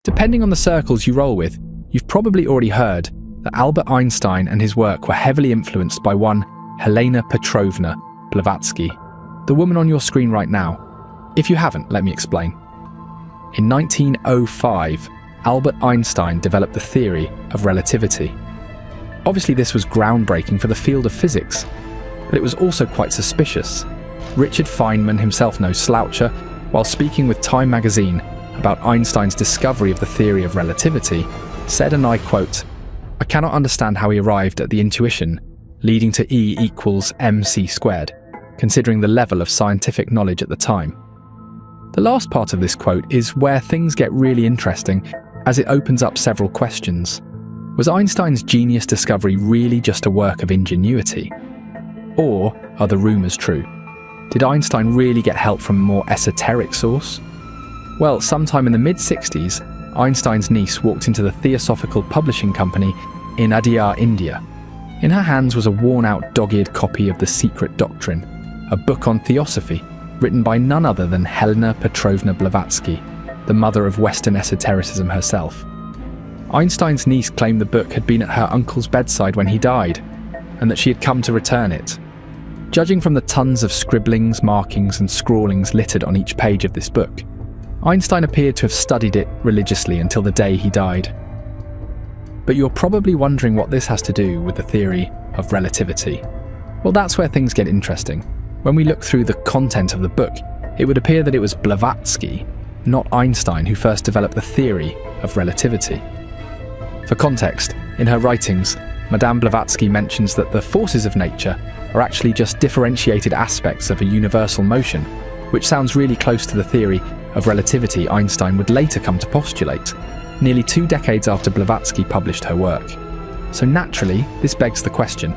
Depending on the circles you roll with, you've probably already heard that Albert Einstein and his work were heavily influenced by one Helena Petrovna Blavatsky, the woman on your screen right now. If you haven't, let me explain. In 1905, Albert Einstein developed the theory of relativity. Obviously, this was groundbreaking for the field of physics, but it was also quite suspicious. Richard Feynman, himself no sloucher, while speaking with Time magazine about Einstein's discovery of the theory of relativity, said, and I quote, "I cannot understand how he arrived at the intuition leading to E equals mc squared, considering the level of scientific knowledge at the time." The last part of this quote is where things get really interesting, as it opens up several questions. Was Einstein's genius discovery really just a work of ingenuity? Or are the rumours true? Did Einstein really get help from a more esoteric source? Well, sometime in the mid-60s, Einstein's niece walked into the Theosophical Publishing Company in Adyar, India. In her hands was a worn-out, dog-eared copy of The Secret Doctrine, a book on theosophy, written by none other than Helena Petrovna Blavatsky, the mother of Western esotericism herself. Einstein's niece claimed the book had been at her uncle's bedside when he died, and that she had come to return it. Judging from the tons of scribblings, markings and scrawlings littered on each page of this book, Einstein appeared to have studied it religiously until the day he died. But you're probably wondering what this has to do with the theory of relativity. Well, that's where things get interesting. When we look through the content of the book, it would appear that it was Blavatsky, not Einstein, who first developed the theory of relativity. For context, in her writings, Madame Blavatsky mentions that the forces of nature are actually just differentiated aspects of a universal motion, which sounds really close to the theory of relativity Einstein would later come to postulate, nearly 2 decades after Blavatsky published her work. So naturally, this begs the question,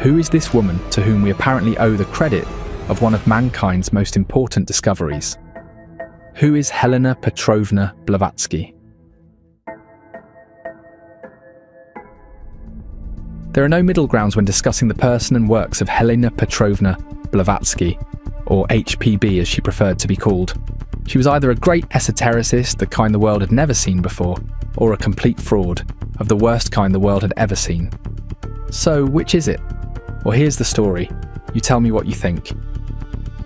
who is this woman to whom we apparently owe the credit of one of mankind's most important discoveries? Who is Helena Petrovna Blavatsky? There are no middle grounds when discussing the person and works of Helena Petrovna Blavatsky, or HPB as she preferred to be called. She was either a great esotericist, the kind the world had never seen before, or a complete fraud, of the worst kind the world had ever seen. So, which is it? Well, here's the story. You tell me what you think.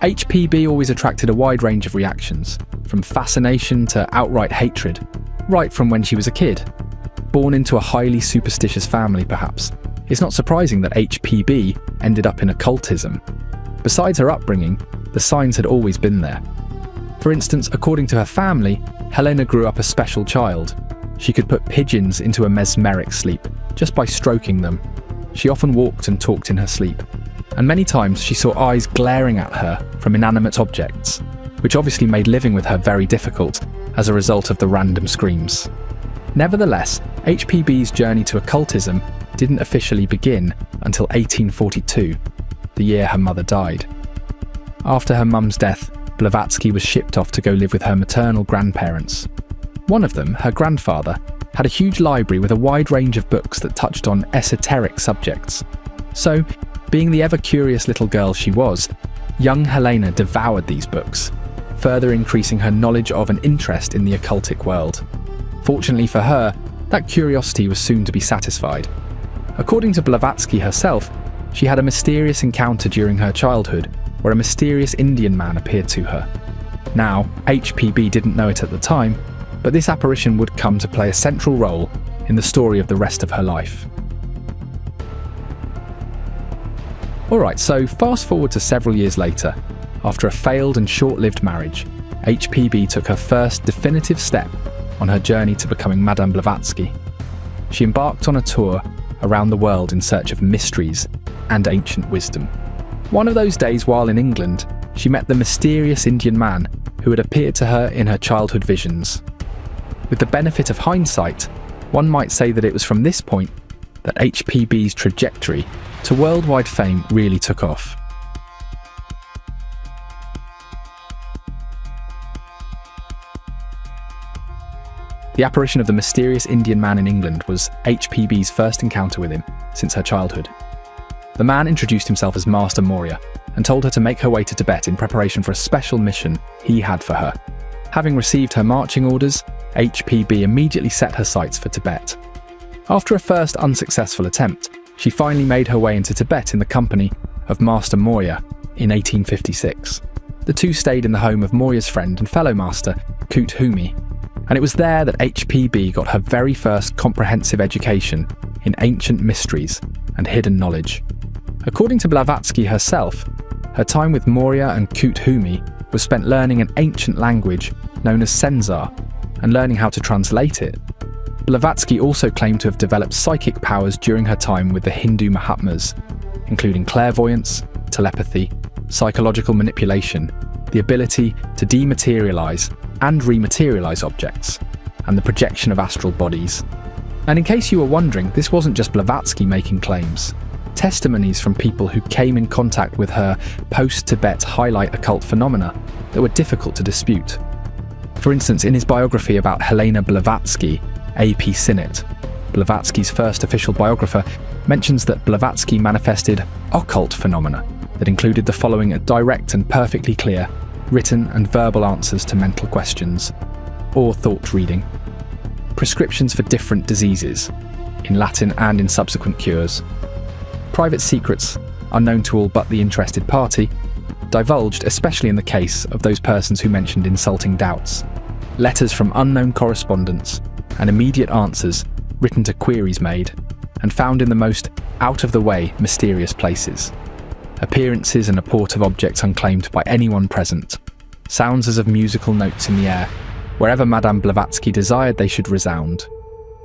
HPB always attracted a wide range of reactions, from fascination to outright hatred, right from when she was a kid. Born into a highly superstitious family, perhaps, it's not surprising that HPB ended up in occultism. Besides her upbringing, the signs had always been there. For instance, according to her family, Helena grew up a special child. She could put pigeons into a mesmeric sleep just by stroking them. She often walked and talked in her sleep, and many times she saw eyes glaring at her from inanimate objects, which obviously made living with her very difficult as a result of the random screams. Nevertheless, HPB's journey to occultism didn't officially begin until 1842, the year her mother died. After her mum's death, Blavatsky was shipped off to go live with her maternal grandparents. One of them, her grandfather, had a huge library with a wide range of books that touched on esoteric subjects. So, being the ever-curious little girl she was, young Helena devoured these books, further increasing her knowledge of and interest in the occultic world. Fortunately for her, that curiosity was soon to be satisfied. According to Blavatsky herself, she had a mysterious encounter during her childhood where a mysterious Indian man appeared to her. Now, HPB didn't know it at the time, but this apparition would come to play a central role in the story of the rest of her life. Alright, so fast forward to several years later. After a failed and short-lived marriage, HPB took her first definitive step on her journey to becoming Madame Blavatsky. She embarked on a tour around the world in search of mysteries and ancient wisdom. One of those days while in England, she met the mysterious Indian man who had appeared to her in her childhood visions. With the benefit of hindsight, one might say that it was from this point that HPB's trajectory to worldwide fame really took off. The apparition of the mysterious Indian man in England was HPB's first encounter with him since her childhood. The man introduced himself as Master Moria and told her to make her way to Tibet in preparation for a special mission he had for her. Having received her marching orders, HPB immediately set her sights for Tibet. After a first unsuccessful attempt, she finally made her way into Tibet in the company of Master Morya in 1856. The two stayed in the home of Morya's friend and fellow master, Kut Humi, and it was there that HPB got her very first comprehensive education in ancient mysteries and hidden knowledge. According to Blavatsky herself, her time with Morya and Kut Humi was spent learning an ancient language known as Senzar and learning how to translate it. Blavatsky also claimed to have developed psychic powers during her time with the Hindu Mahatmas, including clairvoyance, telepathy, psychological manipulation, the ability to dematerialize and rematerialize objects, and the projection of astral bodies. And in case you were wondering, this wasn't just Blavatsky making claims. Testimonies from people who came in contact with her post-Tibet highlight occult phenomena that were difficult to dispute. For instance, in his biography about Helena Blavatsky, A.P. Sinnett, Blavatsky's first official biographer mentions that Blavatsky manifested occult phenomena that included the following direct and perfectly clear written and verbal answers to mental questions, or thought reading, prescriptions for different diseases, in Latin and in subsequent cures, private secrets unknown to all but the interested party, divulged especially in the case of those persons who mentioned insulting doubts, letters from unknown correspondents, and immediate answers written to queries made, and found in the most out-of-the-way mysterious places, appearances and apport of objects unclaimed by anyone present, sounds as of musical notes in the air, wherever Madame Blavatsky desired they should resound.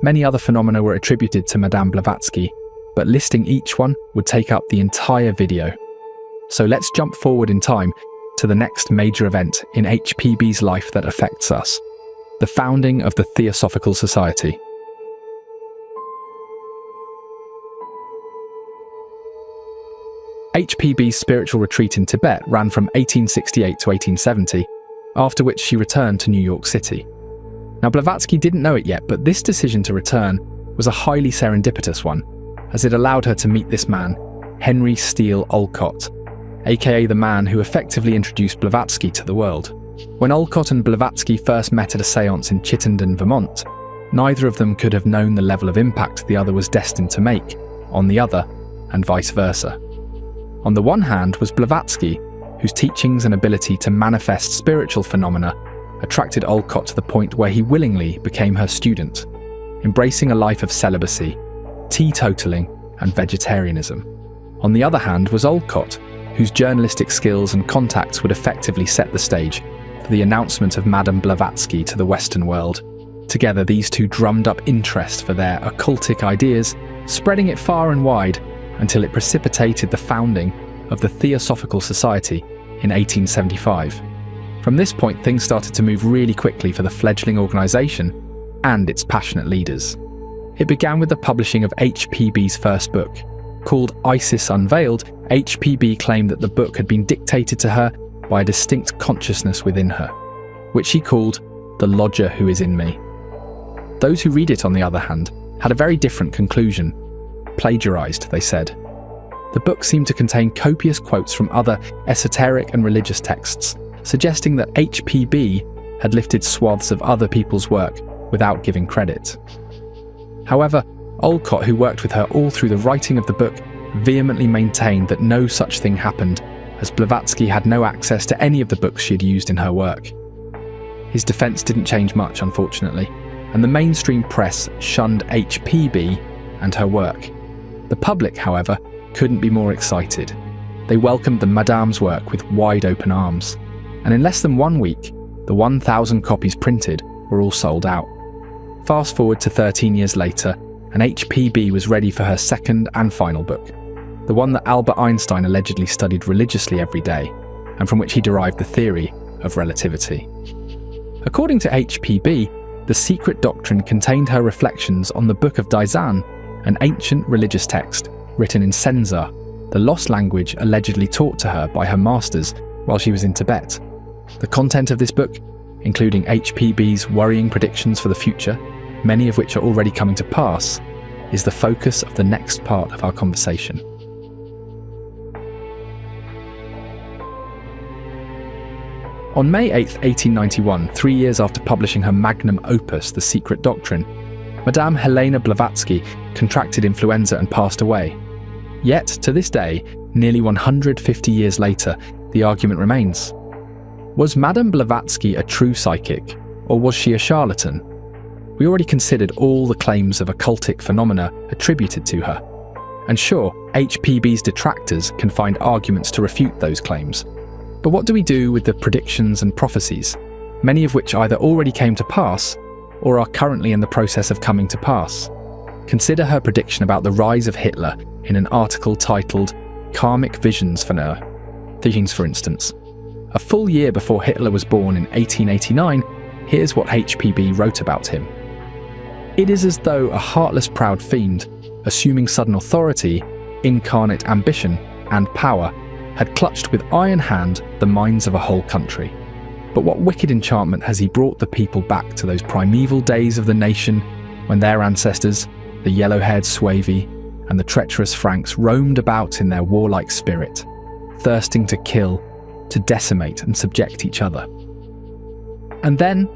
Many other phenomena were attributed to Madame Blavatsky, but listing each one would take up the entire video. So let's jump forward in time to the next major event in HPB's life that affects us, the founding of the Theosophical Society. HPB's spiritual retreat in Tibet ran from 1868 to 1870, after which she returned to New York City. Now, Blavatsky didn't know it yet, but this decision to return was a highly serendipitous one, as it allowed her to meet this man, Henry Steele Olcott, aka the man who effectively introduced Blavatsky to the world. When Olcott and Blavatsky first met at a séance in Chittenden, Vermont, neither of them could have known the level of impact the other was destined to make on the other, and vice versa. On the one hand was Blavatsky, whose teachings and ability to manifest spiritual phenomena attracted Olcott to the point where he willingly became her student, embracing a life of celibacy, teetotaling, and vegetarianism. On the other hand was Olcott, whose journalistic skills and contacts would effectively set the stage for the announcement of Madame Blavatsky to the Western world. Together, these two drummed up interest for their occultic ideas, spreading it far and wide until it precipitated the founding of the Theosophical Society in 1875. From this point, things started to move really quickly for the fledgling organisation and its passionate leaders. It began with the publishing of HPB's first book. Called Isis Unveiled, HPB claimed that the book had been dictated to her by a distinct consciousness within her, which she called the Lodger Who Is In Me. Those who read it, on the other hand, had a very different conclusion. Plagiarized, they said. The book seemed to contain copious quotes from other esoteric and religious texts, suggesting that HPB had lifted swaths of other people's work without giving credit. However, Olcott, who worked with her all through the writing of the book, vehemently maintained that no such thing happened, as Blavatsky had no access to any of the books she had used in her work. His defense didn't change much, unfortunately, and the mainstream press shunned HPB and her work. The public, however, couldn't be more excited. They welcomed the Madame's work with wide open arms, and in less than 1 week, the 1,000 copies printed were all sold out. Fast forward to 13 years later, and HPB was ready for her second and final book, the one that Albert Einstein allegedly studied religiously every day, and from which he derived the theory of relativity. According to HPB, the secret doctrine contained her reflections on the Book of Daizan, an ancient religious text written in Senzar, the lost language allegedly taught to her by her masters while she was in Tibet. The content of this book, including HPB's worrying predictions for the future, many of which are already coming to pass, is the focus of the next part of our conversation. On May 8, 1891, 3 years after publishing her magnum opus, The Secret Doctrine, Madame Helena Blavatsky contracted influenza and passed away. Yet, to this day, nearly 150 years later, the argument remains. Was Madame Blavatsky a true psychic, or was she a charlatan? We already considered all the claims of occultic phenomena attributed to her. And sure, HPB's detractors can find arguments to refute those claims. But what do we do with the predictions and prophecies, many of which either already came to pass or are currently in the process of coming to pass? Consider her prediction about the rise of Hitler in an article titled Karmic Visions Themes, for instance. A full year before Hitler was born in 1889, here's what HPB wrote about him. It is as though a heartless proud fiend, assuming sudden authority, incarnate ambition, and power, had clutched with iron hand the minds of a whole country. But what wicked enchantment has he brought the people back to those primeval days of the nation when their ancestors, the yellow-haired Suevi and the treacherous Franks, roamed about in their warlike spirit, thirsting to kill, to decimate and subject each other. And then,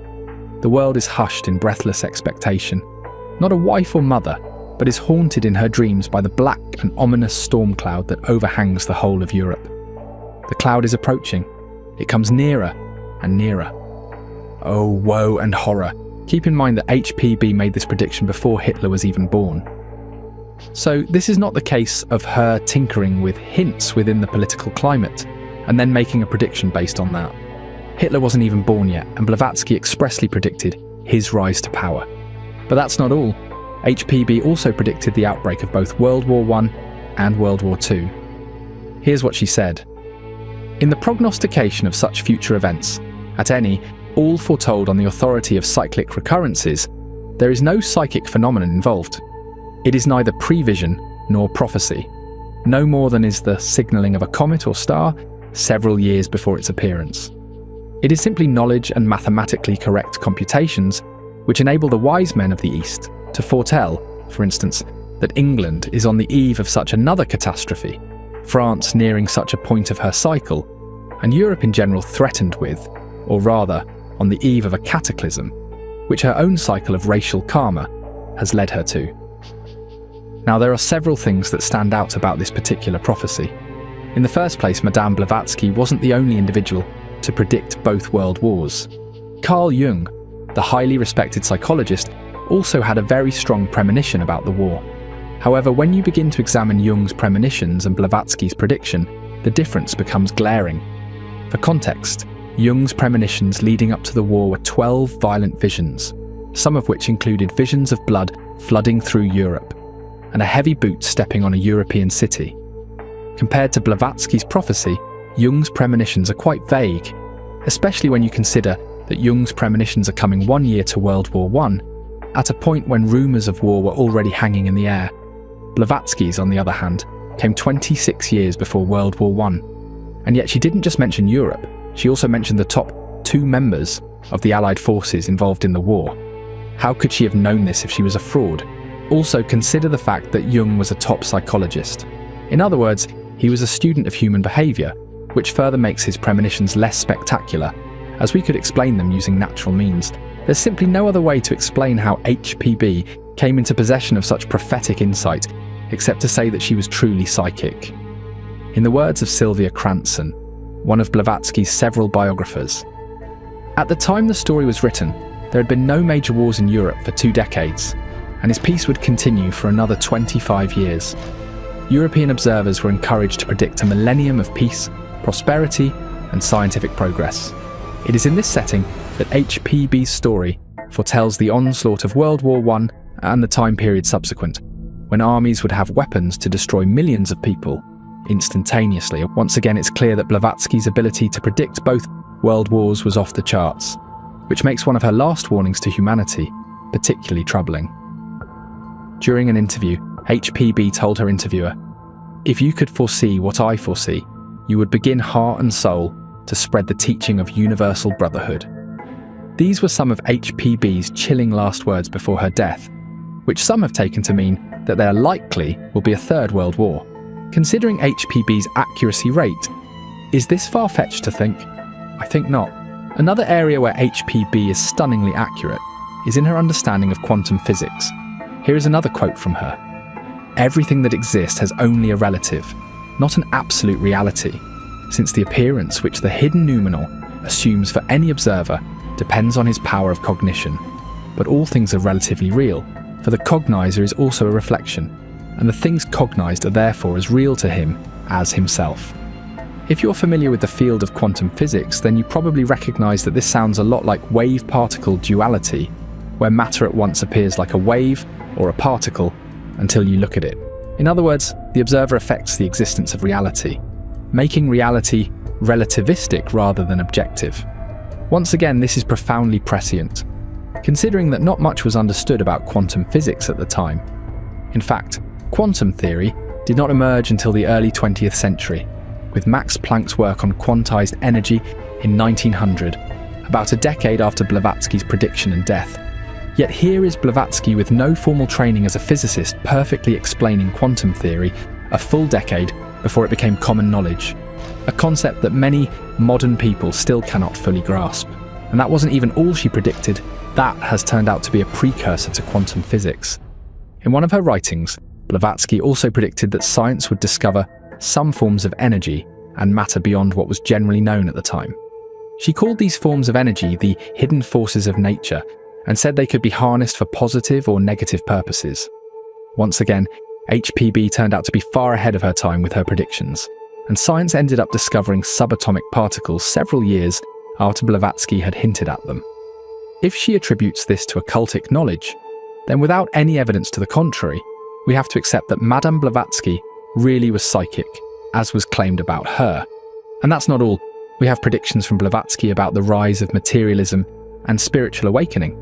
the world is hushed in breathless expectation. Not a wife or mother, but is haunted in her dreams by the black and ominous storm cloud that overhangs the whole of Europe. The cloud is approaching. It comes nearer and nearer. Oh, woe and horror. Keep in mind that HPB made this prediction before Hitler was even born. So this is not the case of her tinkering with hints within the political climate and then making a prediction based on that. Hitler wasn't even born yet, and Blavatsky expressly predicted his rise to power. But that's not all. HPB also predicted the outbreak of both World War I and World War II. Here's what she said. In the prognostication of such future events, at any, all foretold on the authority of cyclic recurrences, there is no psychic phenomenon involved. It is neither prevision nor prophecy, no more than is the signalling of a comet or star several years before its appearance. It is simply knowledge and mathematically correct computations which enable the wise men of the East to foretell, for instance, that England is on the eve of such another catastrophe, France nearing such a point of her cycle, and Europe in general threatened with, or rather, on the eve of a cataclysm, which her own cycle of racial karma has led her to. Now, there are several things that stand out about this particular prophecy. In the first place, Madame Blavatsky wasn't the only individual to predict both world wars. Carl Jung, the highly respected psychologist, also had a very strong premonition about the war. However, when you begin to examine Jung's premonitions and Blavatsky's prediction, the difference becomes glaring. For context, Jung's premonitions leading up to the war were 12 violent visions, some of which included visions of blood flooding through Europe, and a heavy boot stepping on a European city. Compared to Blavatsky's prophecy, Jung's premonitions are quite vague, especially when you consider that Jung's premonitions are coming 1 year to World War I, at a point when rumours of war were already hanging in the air. Blavatsky's, on the other hand, came 26 years before World War I, and yet she didn't just mention Europe, she also mentioned the top 2 members of the Allied forces involved in the war. How could she have known this if she was a fraud? Also, consider the fact that Jung was a top psychologist. In other words, he was a student of human behaviour, which further makes his premonitions less spectacular, as we could explain them using natural means. There's simply no other way to explain how HPB came into possession of such prophetic insight, except to say that she was truly psychic. In the words of Sylvia Cranston, one of Blavatsky's several biographers, at the time the story was written, there had been no major wars in Europe for 2 decades, and his peace would continue for another 25 years. European observers were encouraged to predict a millennium of peace, prosperity, and scientific progress. It is in this setting that HPB's story foretells the onslaught of World War I and the time period subsequent, when armies would have weapons to destroy millions of people instantaneously. Once again, it's clear that Blavatsky's ability to predict both world wars was off the charts, which makes one of her last warnings to humanity particularly troubling. During an interview, HPB told her interviewer, "If you could foresee what I foresee, you would begin heart and soul to spread the teaching of universal brotherhood." These were some of HPB's chilling last words before her death, which some have taken to mean that there likely will be a third world war. Considering HPB's accuracy rate, is this far-fetched to think? I think not. Another area where HPB is stunningly accurate is in her understanding of quantum physics. Here is another quote from her. "Everything that exists has only a relative, not an absolute reality, since the appearance which the hidden noumenal assumes for any observer depends on his power of cognition. But all things are relatively real, for the cognizer is also a reflection, and the things cognized are therefore as real to him as himself." If you're familiar with the field of quantum physics, then you probably recognize that this sounds a lot like wave-particle duality, where matter at once appears like a wave or a particle until you look at it. In other words, the observer affects the existence of reality, making reality relativistic rather than objective. Once again, this is profoundly prescient, considering that not much was understood about quantum physics at the time. In fact, quantum theory did not emerge until the early 20th century, with Max Planck's work on quantized energy in 1900, about a decade after Blavatsky's prediction and death. Yet here is Blavatsky with no formal training as a physicist perfectly explaining quantum theory a full decade before it became common knowledge, a concept that many modern people still cannot fully grasp. And that wasn't even all she predicted. That has turned out to be a precursor to quantum physics. In one of her writings, Blavatsky also predicted that science would discover some forms of energy and matter beyond what was generally known at the time. She called these forms of energy the hidden forces of nature and said they could be harnessed for positive or negative purposes. Once again, HPB turned out to be far ahead of her time with her predictions, and science ended up discovering subatomic particles several years after Blavatsky had hinted at them. If she attributes this to occultic knowledge, then without any evidence to the contrary, we have to accept that Madame Blavatsky really was psychic, as was claimed about her. And that's not all. We have predictions from Blavatsky about the rise of materialism and spiritual awakening.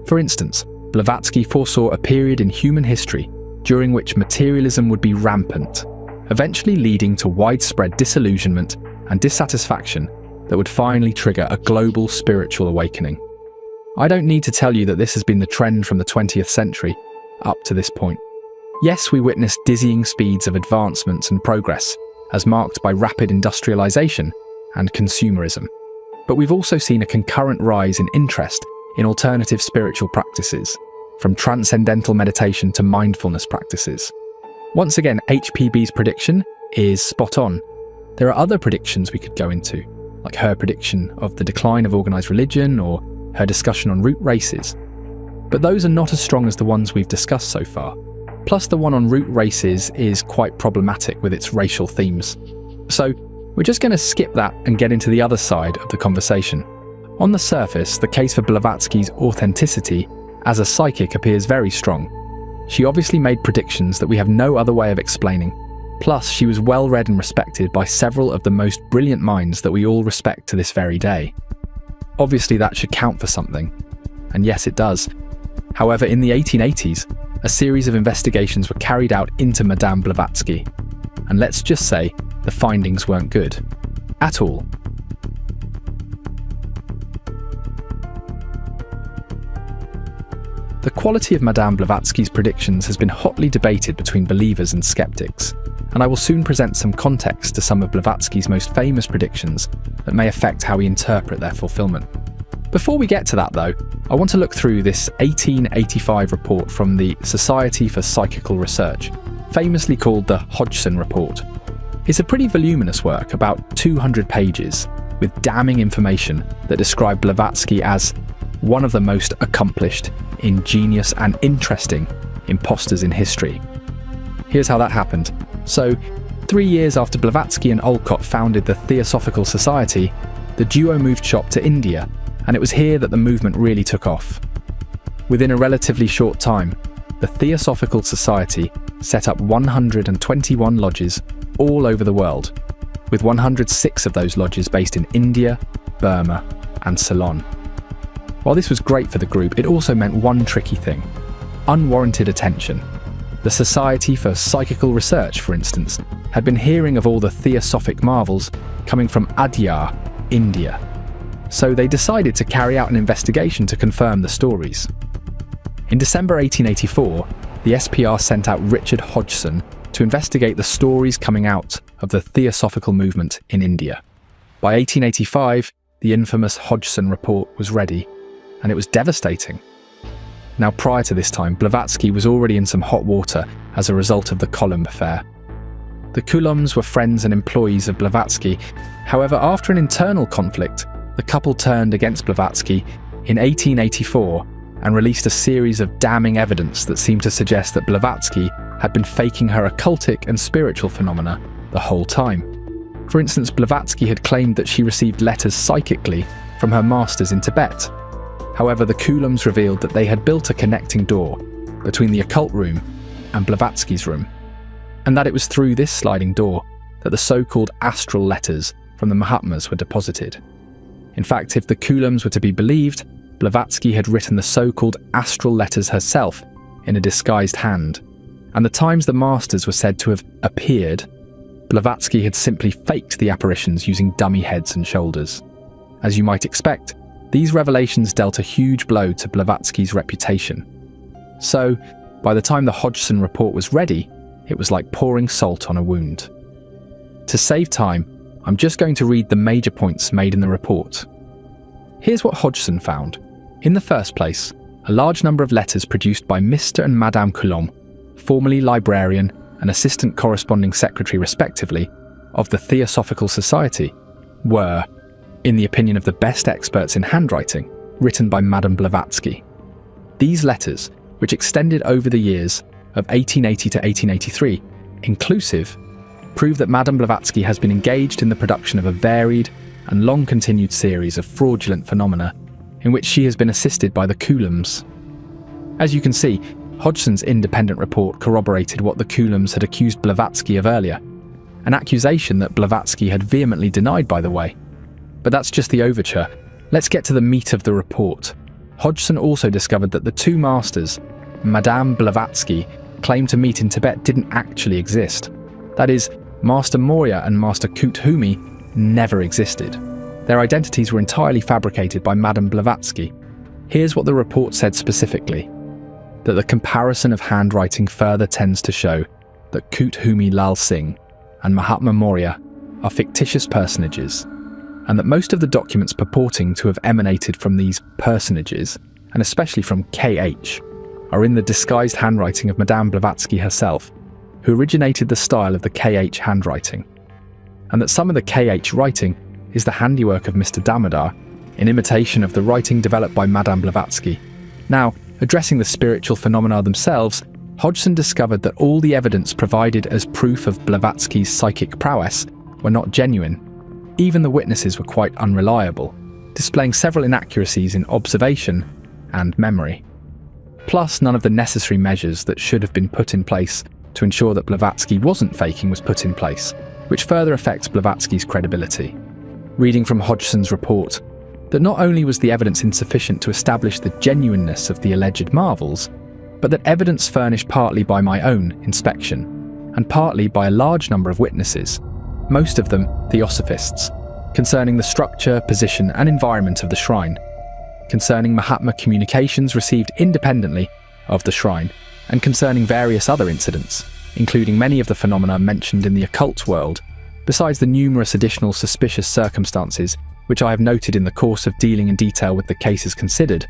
For instance, Blavatsky foresaw a period in human history during which materialism would be rampant, eventually leading to widespread disillusionment and dissatisfaction that would finally trigger a global spiritual awakening. I don't need to tell you that this has been the trend from the 20th century up to this point. Yes, we witnessed dizzying speeds of advancements and progress, as marked by rapid industrialization and consumerism. But we've also seen a concurrent rise in interest in alternative spiritual practices, from transcendental meditation to mindfulness practices. Once again, HPB's prediction is spot on. There are other predictions we could go into, like her prediction of the decline of organized religion or her discussion on root races. But those are not as strong as the ones we've discussed so far. Plus, the one on root races is quite problematic with its racial themes. So, we're just going to skip that and get into the other side of the conversation. On the surface, the case for Blavatsky's authenticity as a psychic appears very strong. She obviously made predictions that we have no other way of explaining. Plus, she was well read and respected by several of the most brilliant minds that we all respect to this very day. Obviously, that should count for something. And yes, it does. However, in the 1880s, a series of investigations were carried out into Madame Blavatsky. And let's just say, the findings weren't good. At all. The quality of Madame Blavatsky's predictions has been hotly debated between believers and skeptics, and I will soon present some context to some of Blavatsky's most famous predictions that may affect how we interpret their fulfillment. Before we get to that though, I want to look through this 1885 report from the Society for Psychical Research, famously called the Hodgson Report. It's a pretty voluminous work, about 200 pages, with damning information that describe Blavatsky as one of the most accomplished, ingenious and interesting imposters in history. Here's how that happened. So, 3 years after Blavatsky and Olcott founded the Theosophical Society, the duo moved shop to India, and it was here that the movement really took off. Within a relatively short time, the Theosophical Society set up 121 lodges all over the world, with 106 of those lodges based in India, Burma, and Ceylon. While this was great for the group, it also meant one tricky thing: unwarranted attention. The Society for Psychical Research, for instance, had been hearing of all the theosophic marvels coming from Adyar, India. So they decided to carry out an investigation to confirm the stories. In December 1884, the SPR sent out Richard Hodgson to investigate the stories coming out of the Theosophical movement in India. By 1885, the infamous Hodgson report was ready, and it was devastating. Now, prior to this time, Blavatsky was already in some hot water as a result of the Coulomb affair. The Coulombs were friends and employees of Blavatsky. However, after an internal conflict, the couple turned against Blavatsky in 1884 and released a series of damning evidence that seemed to suggest that Blavatsky had been faking her occultic and spiritual phenomena the whole time. For instance, Blavatsky had claimed that she received letters psychically from her masters in Tibet. However, the Coulombs revealed that they had built a connecting door between the occult room and Blavatsky's room, and that it was through this sliding door that the so-called astral letters from the Mahatmas were deposited. In fact, if the Coulombs were to be believed, Blavatsky had written the so-called astral letters herself in a disguised hand, and the times the masters were said to have appeared, Blavatsky had simply faked the apparitions using dummy heads and shoulders. As you might expect, these revelations dealt a huge blow to Blavatsky's reputation. So, by the time the Hodgson report was ready, it was like pouring salt on a wound. To save time, I'm just going to read the major points made in the report. Here's what Hodgson found. In the first place, a large number of letters produced by Mr. and Madame Coulomb, formerly librarian and assistant corresponding secretary respectively, of the Theosophical Society, were, in the opinion of the best experts in handwriting, written by Madame Blavatsky. These letters, which extended over the years of 1880 to 1883, inclusive, prove that Madame Blavatsky has been engaged in the production of a varied and long-continued series of fraudulent phenomena in which she has been assisted by the Coulombs. As you can see, Hodgson's independent report corroborated what the Coulombs had accused Blavatsky of earlier, an accusation that Blavatsky had vehemently denied, by the way. But that's just the overture. Let's get to the meat of the report. Hodgson also discovered that the two masters, Madame Blavatsky, claimed to meet in Tibet didn't actually exist. That is, Master Morya and Master Kuthumi never existed. Their identities were entirely fabricated by Madame Blavatsky. Here's what the report said specifically: that the comparison of handwriting further tends to show that Kuthumi Lal Singh and Mahatma Morya are fictitious personages, and that most of the documents purporting to have emanated from these personages, and especially from KH, are in the disguised handwriting of Madame Blavatsky herself, who originated the style of the KH handwriting, and that some of the KH writing is the handiwork of Mr. Damodar, in imitation of the writing developed by Madame Blavatsky. Now, addressing the spiritual phenomena themselves, Hodgson discovered that all the evidence provided as proof of Blavatsky's psychic prowess were not genuine. Even the witnesses were quite unreliable, displaying several inaccuracies in observation and memory. Plus, none of the necessary measures that should have been put in place to ensure that Blavatsky wasn't faking was put in place, which further affects Blavatsky's credibility. Reading from Hodgson's report, that not only was the evidence insufficient to establish the genuineness of the alleged marvels, but that evidence furnished partly by my own inspection, and partly by a large number of witnesses, most of them Theosophists, concerning the structure, position and environment of the shrine, concerning Mahatma communications received independently of the shrine, and concerning various other incidents, including many of the phenomena mentioned in the occult world, besides the numerous additional suspicious circumstances which I have noted in the course of dealing in detail with the cases considered,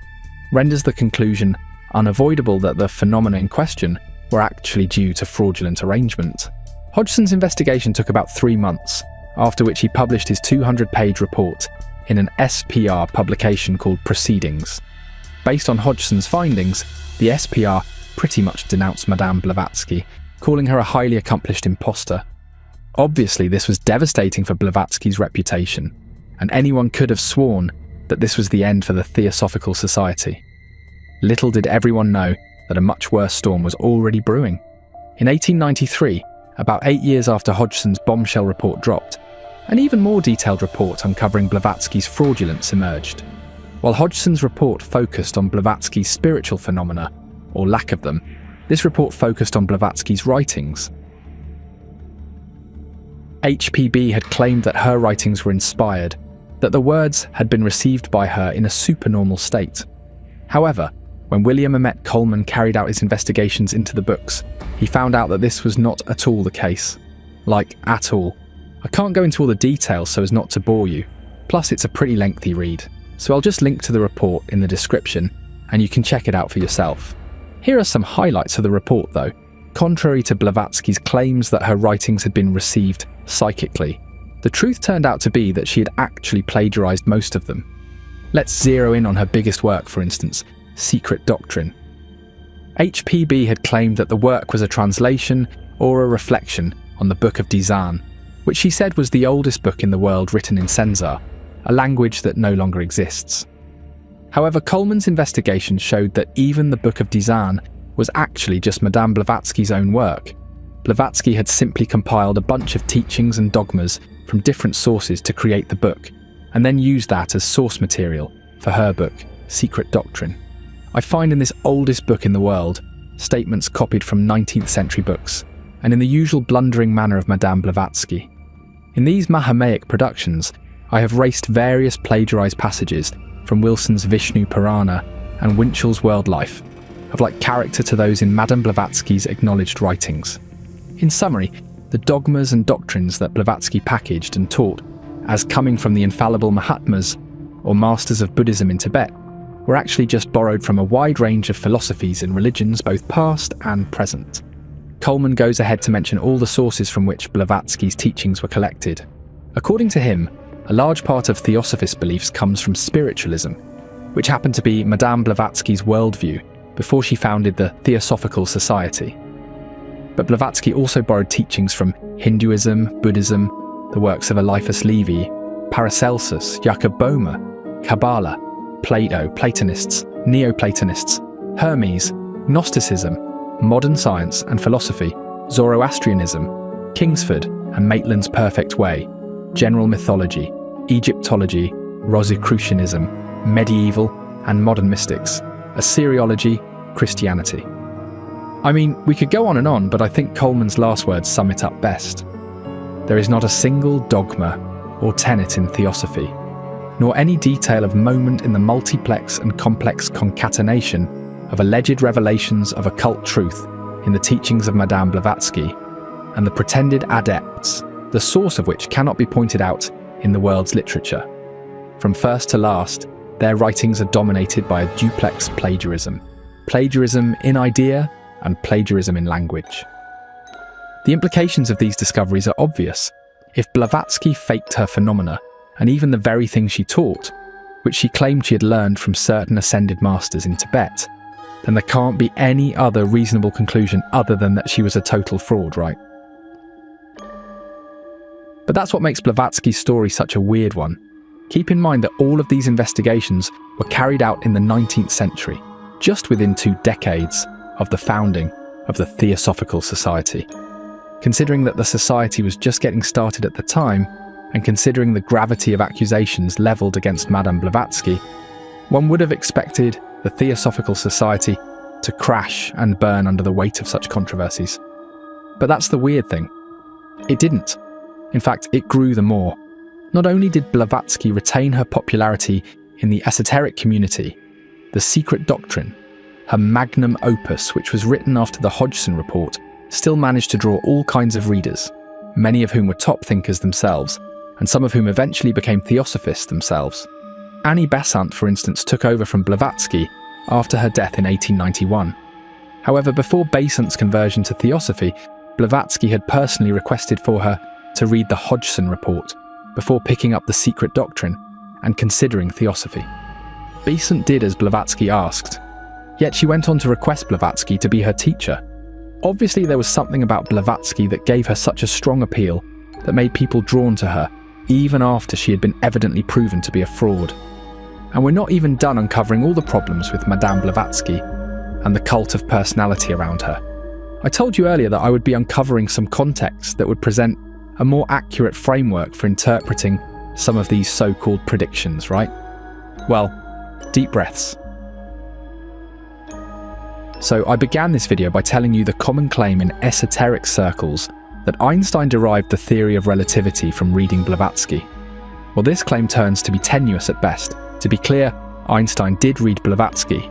renders the conclusion unavoidable that the phenomena in question were actually due to fraudulent arrangement. Hodgson's investigation took about 3 months, after which he published his 200-page report in an SPR publication called Proceedings. Based on Hodgson's findings, the SPR pretty much denounced Madame Blavatsky, calling her a highly accomplished imposter. Obviously, this was devastating for Blavatsky's reputation, and anyone could have sworn that this was the end for the Theosophical Society. Little did everyone know that a much worse storm was already brewing. In 1893, about 8 years after Hodgson's bombshell report dropped, an even more detailed report uncovering Blavatsky's fraudulence emerged. While Hodgson's report focused on Blavatsky's spiritual phenomena, or lack of them, this report focused on Blavatsky's writings. HPB had claimed that her writings were inspired, that the words had been received by her in a supernormal state. However, when William Emmet Coleman carried out his investigations into the books, he found out that this was not at all the case. Like, at all. I can't go into all the details so as not to bore you. Plus, it's a pretty lengthy read, so I'll just link to the report in the description and you can check it out for yourself. Here are some highlights of the report though. Contrary to Blavatsky's claims that her writings had been received psychically, the truth turned out to be that she had actually plagiarized most of them. Let's zero in on her biggest work, for instance, Secret Doctrine. HPB had claimed that the work was a translation or a reflection on the Book of Dizan, which she said was the oldest book in the world written in Senzar, a language that no longer exists. However, Coleman's investigation showed that even the Book of Dizan was actually just Madame Blavatsky's own work. Blavatsky had simply compiled a bunch of teachings and dogmas from different sources to create the book, and then used that as source material for her book, Secret Doctrine. I find in this oldest book in the world statements copied from 19th century books, and in the usual blundering manner of Madame Blavatsky. In these Mahamaic productions, I have raced various plagiarized passages from Wilson's Vishnu Purana and Winchell's World Life, of like character to those in Madame Blavatsky's acknowledged writings. In summary, the dogmas and doctrines that Blavatsky packaged and taught as coming from the infallible Mahatmas, or masters of Buddhism in Tibet, were actually just borrowed from a wide range of philosophies and religions both past and present. Coleman goes ahead to mention all the sources from which Blavatsky's teachings were collected. According to him, a large part of Theosophist beliefs comes from spiritualism, which happened to be Madame Blavatsky's worldview before she founded the Theosophical Society. But Blavatsky also borrowed teachings from Hinduism, Buddhism, the works of Eliphas Levi, Paracelsus, Jacob Boehme, Kabbalah, Plato, Platonists, Neoplatonists, Hermes, Gnosticism, modern science and philosophy, Zoroastrianism, Kingsford and Maitland's Perfect Way, general mythology, Egyptology, Rosicrucianism, medieval and modern mystics, Assyriology, Christianity. I mean, we could go on, but I think Coleman's last words sum it up best. There is not a single dogma or tenet in theosophy, nor any detail of moment in the multiplex and complex concatenation of alleged revelations of occult truth in the teachings of Madame Blavatsky and the pretended adepts, the source of which cannot be pointed out in the world's literature. From first to last, their writings are dominated by a duplex plagiarism. Plagiarism in idea and plagiarism in language. The implications of these discoveries are obvious. If Blavatsky faked her phenomena, and even the very thing she taught, which she claimed she had learned from certain ascended masters in Tibet, then there can't be any other reasonable conclusion other than that she was a total fraud, right? But that's what makes Blavatsky's story such a weird one. Keep in mind that all of these investigations were carried out in the 19th century, just within 2 decades of the founding of the Theosophical Society. Considering that the society was just getting started at the time, and considering the gravity of accusations levelled against Madame Blavatsky, one would have expected the Theosophical Society to crash and burn under the weight of such controversies. But that's the weird thing. It didn't. In fact, it grew the more. Not only did Blavatsky retain her popularity in the esoteric community, the Secret Doctrine, her magnum opus, which was written after the Hodgson report, still managed to draw all kinds of readers, many of whom were top thinkers themselves, and some of whom eventually became theosophists themselves. Annie Besant, for instance, took over from Blavatsky after her death in 1891. However, before Besant's conversion to theosophy, Blavatsky had personally requested for her to read the Hodgson report before picking up the Secret Doctrine and considering theosophy. Besant did as Blavatsky asked, yet she went on to request Blavatsky to be her teacher. Obviously, there was something about Blavatsky that gave her such a strong appeal that made people drawn to her, even after she had been evidently proven to be a fraud. And we're not even done uncovering all the problems with Madame Blavatsky and the cult of personality around her. I told you earlier that I would be uncovering some context that would present a more accurate framework for interpreting some of these so-called predictions, right? Well, deep breaths. So I began this video by telling you the common claim in esoteric circles that Einstein derived the theory of relativity from reading Blavatsky. Well, this claim turns to be tenuous at best. To be clear, Einstein did read Blavatsky,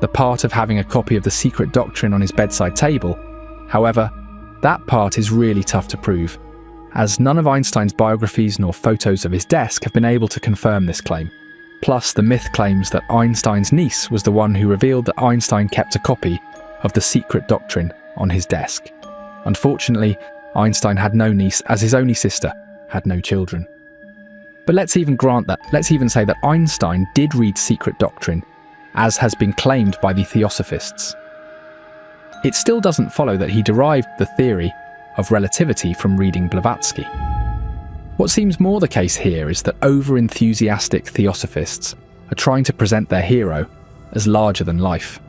the part of having a copy of the Secret Doctrine on his bedside table. However, that part is really tough to prove, as none of Einstein's biographies nor photos of his desk have been able to confirm this claim. Plus, the myth claims that Einstein's niece was the one who revealed that Einstein kept a copy of the secret doctrine on his desk. Unfortunately, Einstein had no niece, as his only sister had no children. But let's even say that Einstein did read secret doctrine, as has been claimed by the Theosophists. It still doesn't follow that he derived the theory of relativity from reading Blavatsky. What seems more the case here is that over-enthusiastic Theosophists are trying to present their hero as larger than life,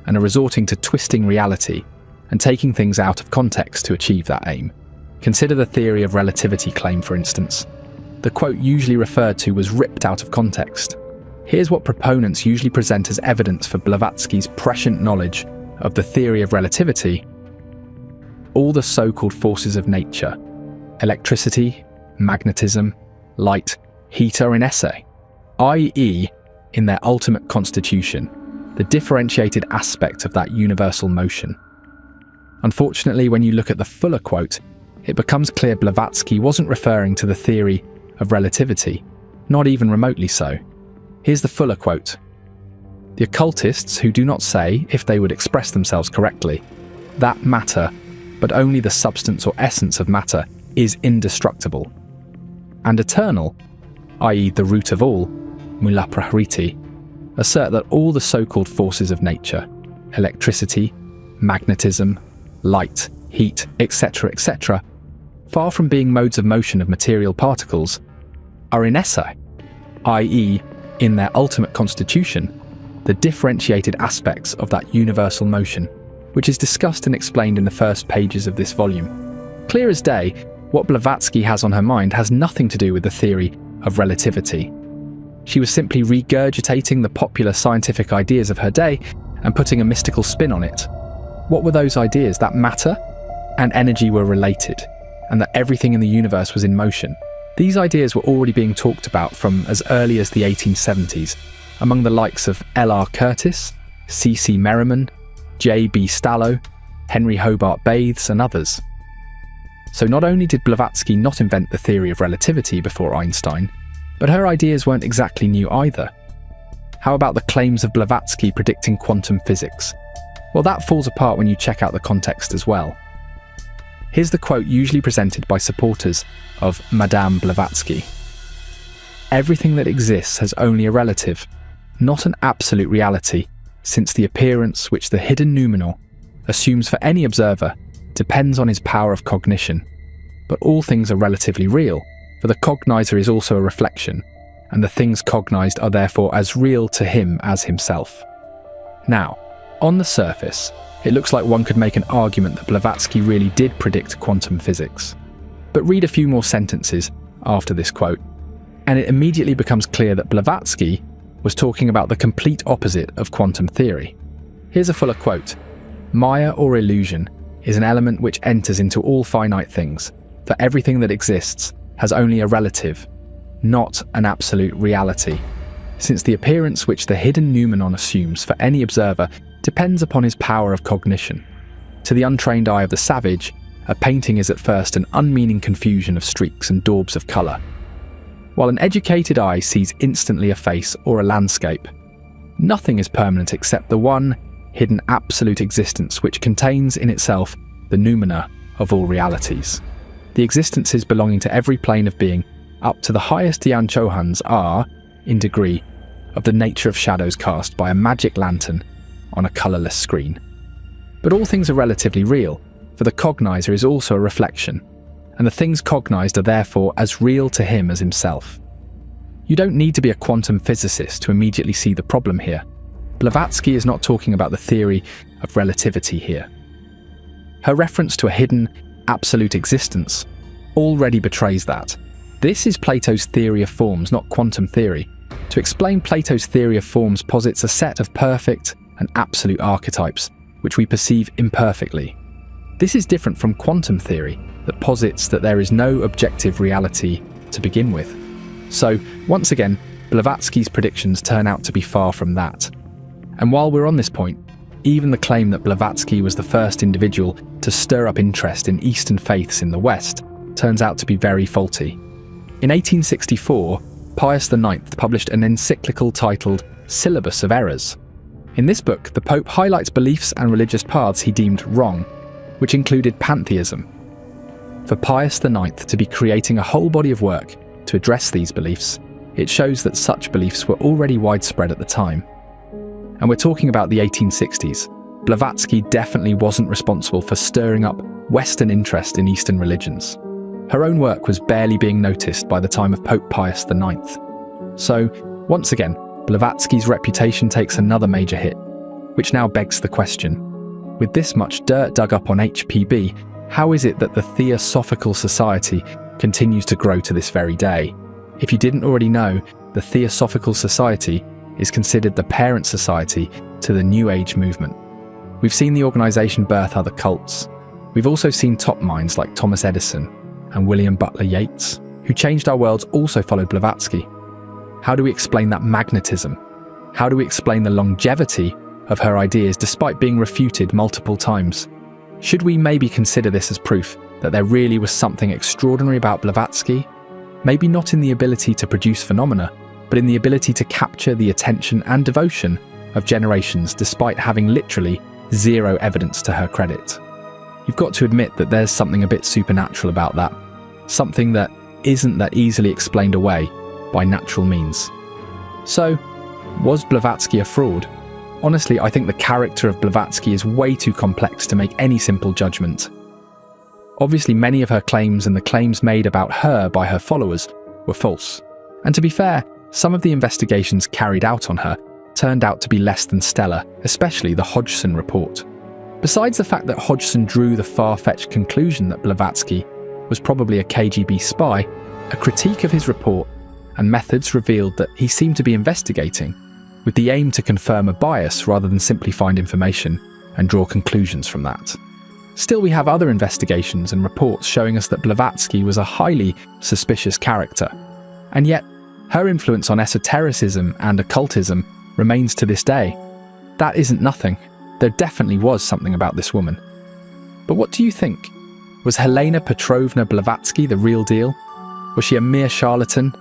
and are resorting to twisting reality and taking things out of context to achieve that aim. Consider the theory of relativity claim, for instance. The quote usually referred to was ripped out of context. Here's what proponents usually present as evidence for Blavatsky's prescient knowledge of the theory of relativity. All the so-called forces of nature, electricity, magnetism, light, heat, are in esse, i.e., in their ultimate constitution, the differentiated aspect of that universal motion. Unfortunately, when you look at the fuller quote, it becomes clear Blavatsky wasn't referring to the theory of relativity, not even remotely so. Here's the fuller quote. The occultists who do not say, if they would express themselves correctly, that matter, but only the substance or essence of matter, is indestructible and eternal, i.e. the root of all, mula prahriti, assert that all the so-called forces of nature, electricity, magnetism, light, heat, etc., etc., far from being modes of motion of material particles, are in esse, i.e., in their ultimate constitution, the differentiated aspects of that universal motion, which is discussed and explained in the first pages of this volume. Clear as day, what Blavatsky has on her mind has nothing to do with the theory of relativity. She was simply regurgitating the popular scientific ideas of her day and putting a mystical spin on it. What were those ideas? That matter and energy were related, and that everything in the universe was in motion. These ideas were already being talked about from as early as the 1870s, among the likes of L.R. Curtis, C.C. Merriman, J.B. Stallo, Henry Hobart Bathes, and others. So not only did Blavatsky not invent the theory of relativity before Einstein, but her ideas weren't exactly new either. How about the claims of Blavatsky predicting quantum physics? Well, that falls apart when you check out the context as well. Here's the quote usually presented by supporters of Madame Blavatsky. Everything that exists has only a relative, not an absolute reality, since the appearance which the hidden noumenal assumes for any observer depends on his power of cognition. But all things are relatively real, for the cognizer is also a reflection, and the things cognized are therefore as real to him as himself. Now, on the surface, it looks like one could make an argument that Blavatsky really did predict quantum physics. But read a few more sentences after this quote, and it immediately becomes clear that Blavatsky was talking about the complete opposite of quantum theory. Here's a fuller quote. Maya or illusion is an element which enters into all finite things, for everything that exists has only a relative, not an absolute reality, since the appearance which the hidden noumenon assumes for any observer depends upon his power of cognition. To the untrained eye of the savage, a painting is at first an unmeaning confusion of streaks and daubs of colour, while an educated eye sees instantly a face or a landscape. Nothing is permanent except the one hidden absolute existence which contains in itself the noumena of all realities. The existences belonging to every plane of being, up to the highest Dhyan Chohans, are, in degree, of the nature of shadows cast by a magic lantern on a colourless screen. But all things are relatively real, for the cognizer is also a reflection, and the things cognized are therefore as real to him as himself. You don't need to be a quantum physicist to immediately see the problem here. Blavatsky is not talking about the theory of relativity here. Her reference to a hidden, absolute existence already betrays that. This is Plato's theory of forms, not quantum theory. To explain Plato's theory of forms posits a set of perfect and absolute archetypes, which we perceive imperfectly. This is different from quantum theory, that posits that there is no objective reality to begin with. So, once again, Blavatsky's predictions turn out to be far from that. And while we're on this point, even the claim that Blavatsky was the first individual to stir up interest in Eastern faiths in the West turns out to be very faulty. In 1864, Pius IX published an encyclical titled Syllabus of Errors. In this book, the Pope highlights beliefs and religious paths he deemed wrong, which included pantheism. For Pius IX to be creating a whole body of work to address these beliefs, it shows that such beliefs were already widespread at the time. And we're talking about the 1860s. Blavatsky definitely wasn't responsible for stirring up Western interest in Eastern religions. Her own work was barely being noticed by the time of Pope Pius IX. So, once again, Blavatsky's reputation takes another major hit, which now begs the question: with this much dirt dug up on HPB, how is it that the Theosophical Society continues to grow to this very day? If you didn't already know, the Theosophical Society is considered the parent society to the New Age movement. We've seen the organisation birth other cults. We've also seen top minds like Thomas Edison and William Butler Yeats, who changed our worlds, also followed Blavatsky. How do we explain that magnetism? How do we explain the longevity of her ideas despite being refuted multiple times? Should we maybe consider this as proof that there really was something extraordinary about Blavatsky? Maybe not in the ability to produce phenomena, but in the ability to capture the attention and devotion of generations despite having literally zero evidence to her credit. You've got to admit that there's something a bit supernatural about that, something that isn't that easily explained away by natural means. So, was Blavatsky a fraud? Honestly, I think the character of Blavatsky is way too complex to make any simple judgment. Obviously, many of her claims and the claims made about her by her followers were false. And to be fair, some of the investigations carried out on her turned out to be less than stellar, especially the Hodgson report. Besides the fact that Hodgson drew the far-fetched conclusion that Blavatsky was probably a KGB spy, a critique of his report and methods revealed that he seemed to be investigating with the aim to confirm a bias rather than simply find information and draw conclusions from that. Still, we have other investigations and reports showing us that Blavatsky was a highly suspicious character, and yet her influence on esotericism and occultism remains to this day. That isn't nothing. There definitely was something about this woman. But what do you think? Was Helena Petrovna Blavatsky the real deal? Was she a mere charlatan?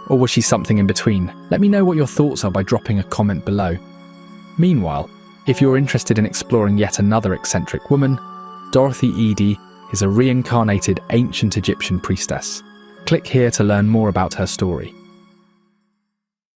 Or was she something in between? Let me know what your thoughts are by dropping a comment below. Meanwhile, if you're interested in exploring yet another eccentric woman, Dorothy Eady is a reincarnated ancient Egyptian priestess. Click here to learn more about her story.